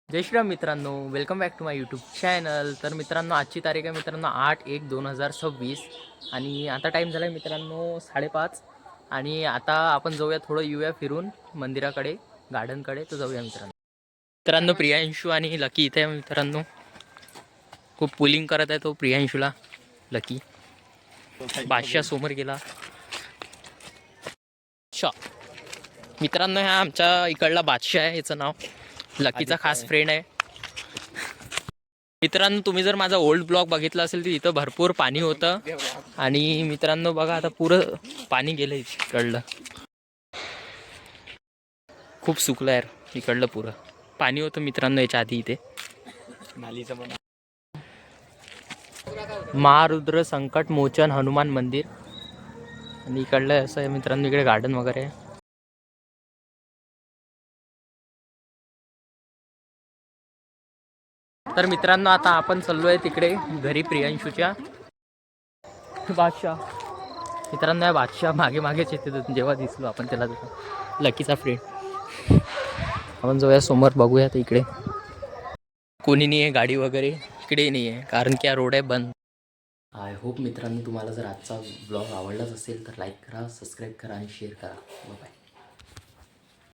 जय श्रीराम मित्रांनो, welcome back to my YouTube channel. तर मित्रांनो, आजची तारीख आहे मित्रांनो 8/1/2026 आणि आता टाईम झाला आहे मित्रांनो 5:30. आणि आता आपण जाऊया, थोडं येऊया फिरून मंदिराकडे, गार्डनकडे. तर जाऊया मित्रांनो. प्रियांशू आणि लकी इथे आहे मित्रांनो. खूप पुलिंग करत आहे तो प्रियांशूला. लकी बादशाह समोर गेला. अच्छा मित्रांनो, हा आमच्या इकडला बादशाह आहे. याचं नाव लकीचा खास फ्रेंड आहे. मित्रांनो, तुम्ही जर माझा ओल्ड ब्लॉग बघितला असेल तर इथं भरपूर पाणी होतं. आणि मित्रांनो बघा, आता पुरं पाणी गेलं इकडलं. खूप सुकलं यार इकडलं पुरं. पाणी होतं मित्रांनो याच्या आधी इथे. महारुद्र संकट मोचन हनुमान मंदिर. आणि इकडलं असं आहे मित्रांनो, इकडे गार्डन वगैरे आहे. तर मित्रांनो, आता आपण चाललो आहे तिकडे घरी प्रियांशूच्या. बादशाह मित्रांनो, या बादशाह मागे मागेच येते. जेव्हा दिसलो आपण त्याला, लकीचा फ्रेंड. आपण जाऊया समोर, बघूया. तर इकडे कोणी नाही आहे, गाडी वगैरे इकडे नाही आहे, कारण की हा रोड आहे बंद. आय होप मित्रांनो, तुम्हाला जर आजचा ब्लॉग आवडलाच असेल तर लाईक करा, सबस्क्राईब करा आणि शेअर करा. बाय.